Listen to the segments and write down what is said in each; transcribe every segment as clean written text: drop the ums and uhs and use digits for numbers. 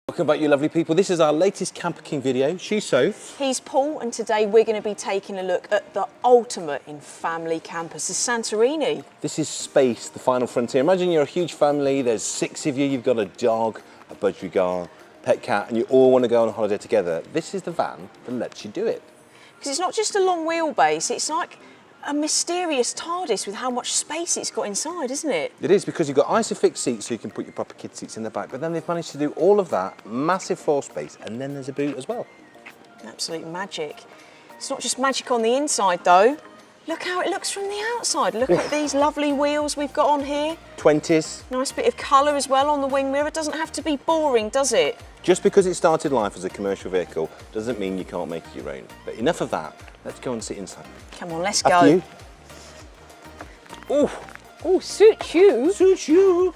Welcome back, you lovely people. This is our latest Camper King video. She's Soph. He's Paul, and today we're going to be taking a look at the ultimate in family campers, the Santorini. This is space, the final frontier. Imagine you're a huge family, there's 6 of you, you've got a dog, a budgerigar, pet cat, and you all want to go on a holiday together. This is the van that lets you do it. Because it's not just a long wheelbase, it's like a mysterious TARDIS with how much space it's got inside, isn't it? It is, because you've got ISOFIX seats so you can put your proper kid seats in the back, but then they've managed to do all of that, massive floor space, and then there's a boot as well. Absolute magic. It's not just magic on the inside though. Look how it looks from the outside. Look at these lovely wheels we've got on here. 20s. Nice bit of colour as well on the wing mirror. It doesn't have to be boring, does it? Just because it started life as a commercial vehicle doesn't mean you can't make it your own. But enough of that, let's go and sit inside. Come on, let's After go. you. Oh, suits you. Suits you.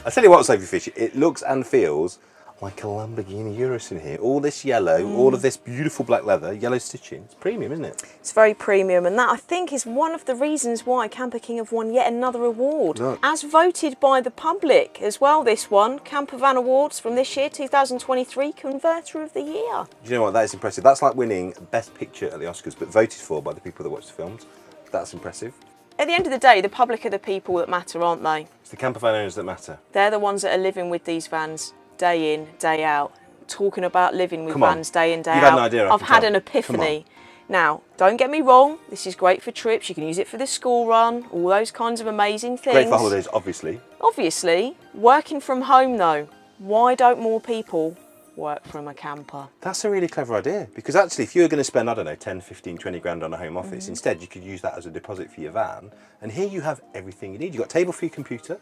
I tell you what, Sophie Fisher, it looks and feels like a Lamborghini Urus in here. All this yellow, all of this beautiful black leather, yellow stitching. It's premium, isn't it? It's very premium, and that I think is one of the reasons why Camper King have won yet another award. Look. As voted by the public as well, this one, Camper Van Awards from this year, 2023, Converter of the Year. Do you know what, that is impressive. That's like winning Best Picture at the Oscars, but voted for by the people that watch the films. That's impressive. At the end of the day, the public are the people that matter, aren't they? It's the camper van owners that matter. They're the ones that are living with these vans day in, day out, talking about living with vans day in, day out. You've had an idea, I've had an epiphany. Now, don't get me wrong, this is great for trips, you can use it for the school run, all those kinds of amazing things. Great for holidays, obviously. Obviously, working from home though, why don't more people work from a camper? That's a really clever idea, because actually if you were going to spend, I don't know, 10, 15, 20 grand on a home office, instead you could use that as a deposit for your van, and here you have everything you need. You've got a table for your computer,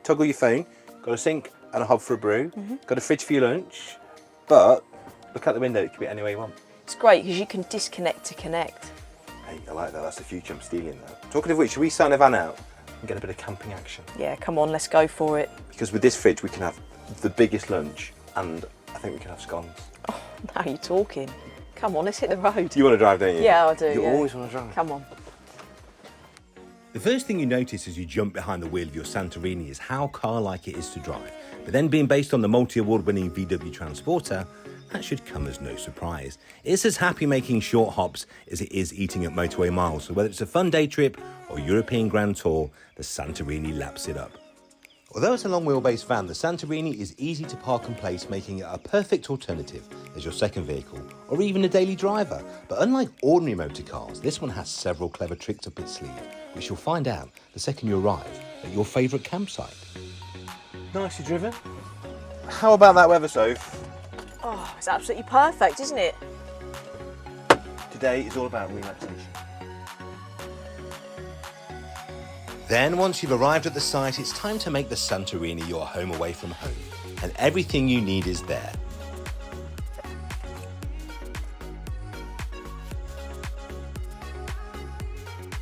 toggle your phone, got a sink and a hob for a brew, got a fridge for your lunch, but look out the window, it could be any way you want. It's great because you can disconnect to connect. Hey, I like that, that's the future, I'm stealing that. Talking of which, should we sign a van out and get a bit of camping action? Yeah, come on, let's go for it. Because with this fridge we can have the biggest lunch, and I think we can have scones. Oh, now you're talking. Come on, let's hit the road. You want to drive, don't you? Yeah, I do. You yeah. always want to drive. Come on. The first thing you notice as you jump behind the wheel of your Santorini is how car-like it is to drive. But then being based on the multi-award winning VW Transporter, that should come as no surprise. It's as happy making short hops as it is eating at motorway miles. So whether it's a fun day trip or European Grand Tour, the Santorini laps it up. Although it's a long wheelbase van, the Santorini is easy to park and place, making it a perfect alternative as your second vehicle or even a daily driver. But unlike ordinary motor cars, this one has several clever tricks up its sleeve, which you'll find out the second you arrive at your favourite campsite. Nicely driven. How about that weather, Soph? Oh, it's absolutely perfect, isn't it? Today is all about relaxation. Then, once you've arrived at the site, it's time to make the Santorini your home away from home. And everything you need is there.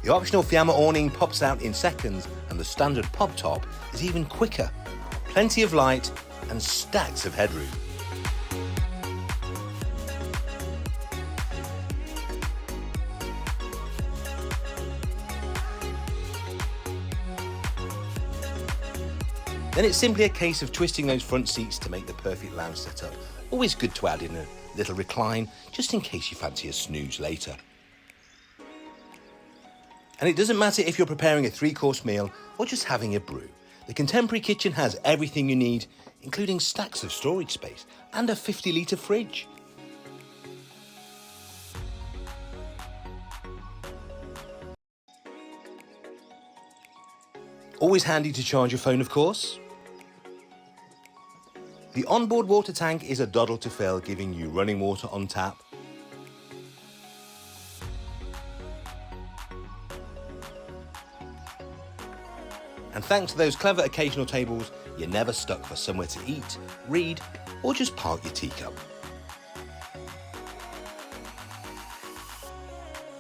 The optional Fiamma awning pops out in seconds, and the standard pop top is even quicker. Plenty of light and stacks of headroom. Then it's simply a case of twisting those front seats to make the perfect lounge setup. Always good to add in a little recline, just in case you fancy a snooze later. And it doesn't matter if you're preparing a 3-course meal or just having a brew. The contemporary kitchen has everything you need, including stacks of storage space and a 50-litre fridge. Always handy to charge your phone, of course. The onboard water tank is a doddle to fill, giving you running water on tap. And thanks to those clever occasional tables, you're never stuck for somewhere to eat, read, or just park your teacup.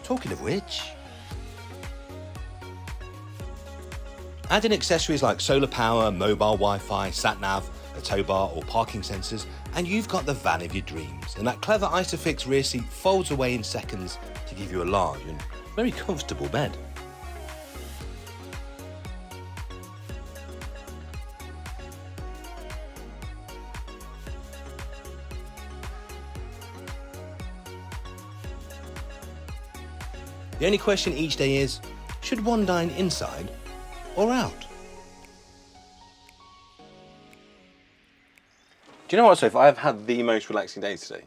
Talking of which, add in accessories like solar power, mobile Wi-Fi, sat-nav, a tow bar or parking sensors, and you've got the van of your dreams. And that clever ISOFIX rear seat folds away in seconds to give you a large and very comfortable bed. The only question each day is, should one dine inside or out? Do you know what, Soph? I've had the most relaxing day today.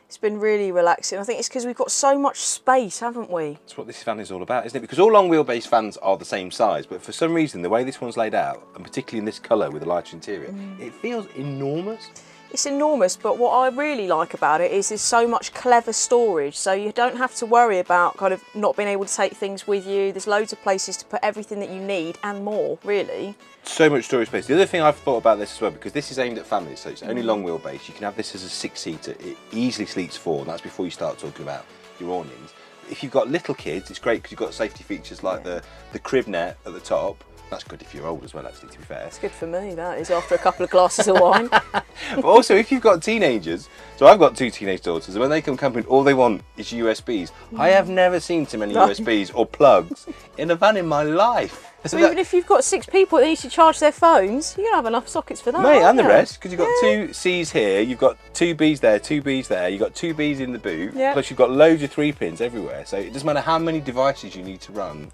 It's been really relaxing. I think it's because we've got so much space, haven't we? That's what this van is all about, isn't it? Because all long wheelbase vans are the same size, but for some reason, the way this one's laid out, and particularly in this colour with a lighter interior, it feels enormous. It's enormous, but what I really like about it is there's so much clever storage, so you don't have to worry about kind of not being able to take things with you. There's loads of places to put everything that you need and more, really. So much storage space. The other thing I've thought about this as well, because this is aimed at families, so it's only long wheelbase, you can have this as a 6-seater. It easily sleeps 4, and that's before you start talking about your awnings. If you've got little kids, it's great because you've got safety features like the crib net at the top. That's good if you're old as well, actually, to be fair. It's good for me, that is, after a couple of glasses of wine. But also, if you've got teenagers, so I've got 2 teenage daughters, and when they come camping, all they want is USBs. I have never seen so many USBs or plugs in a van in my life. So even if you've got 6 people that need to charge their phones, you're going to have enough sockets for that. Mate, and the you? rest, because you've got 2 C's here, you've got 2 B's there, 2 B's there, you've got 2 B's in the boot, plus you've got loads of 3-pins everywhere. So it doesn't matter how many devices you need to run.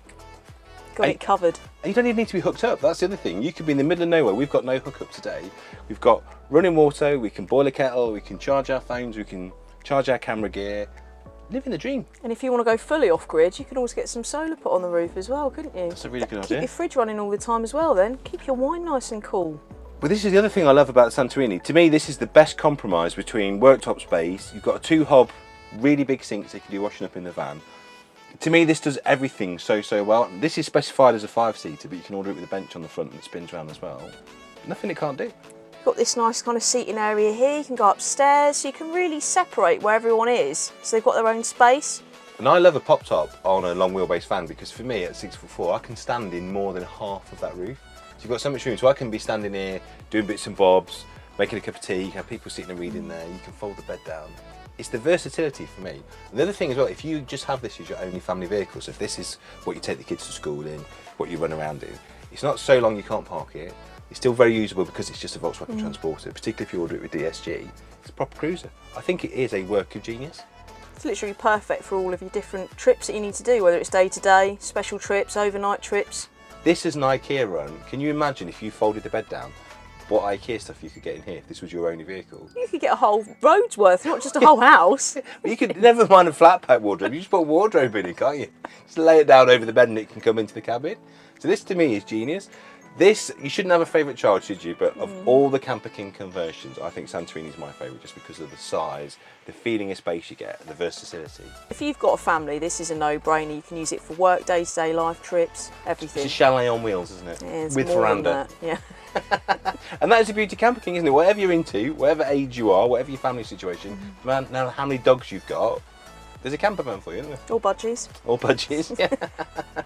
Got it covered. And you don't even need to be hooked up. That's the other thing. You could be in the middle of nowhere. We've got no hookup today. We've got running water, we can boil a kettle, we can charge our phones, we can charge our camera gear. Living the dream. And if you want to go fully off-grid, you could always get some solar put on the roof as well, couldn't you? That's a really good Keep idea. your fridge running all the time as well then. Keep your wine nice and cool. But this is the other thing I love about Santorini. To me, this is the best compromise between worktop space. You've got a 2-hob, really big sink so you can do washing up in the van. To me, this does everything so well. This is specified as a 5-seater, but you can order it with a bench on the front that spins around as well. Nothing it can't do. You've got this nice kind of seating area here. You can go upstairs, so you can really separate where everyone is. So they've got their own space. And I love a pop top on a long wheelbase van because for me, at 6'4", I can stand in more than half of that roof. So you've got so much room. So I can be standing here, doing bits and bobs, making a cup of tea. You can have people sitting and reading there. You can fold the bed down. It's the versatility for me. And the other thing as well, if you just have this as your only family vehicle, so if this is what you take the kids to school in, what you run around in, it's not so long you can't park it. It's still very usable because it's just a Volkswagen Transporter, particularly if you order it with DSG. It's a proper cruiser. I think it is a work of genius. It's literally perfect for all of your different trips that you need to do, whether it's day-to-day, special trips, overnight trips. This is an IKEA run. Can you imagine if you folded the bed down, what IKEA stuff you could get in here if this was your only vehicle? You could get a whole road's worth, not just a whole house. But you could never mind a flat pack wardrobe. You just put a wardrobe in it, can't you? Just lay it down over the bed and it can come into the cabin. So this to me is genius. This, you shouldn't have a favourite child, should you? But of all the Camper King conversions, I think Santorini is my favourite just because of the size, the feeling of space you get, the versatility. If you've got a family, this is a no-brainer. You can use it for work, day-to-day life trips, everything. It's a chalet on wheels, isn't it? Yeah, it's with more than veranda. that, yeah. And that is the beauty of Camper King, isn't it? Whatever you're into, whatever age you are, whatever your family situation, no matter how many dogs you've got, there's a camper van for you, isn't there? Or budgies. Or budgies. Yeah.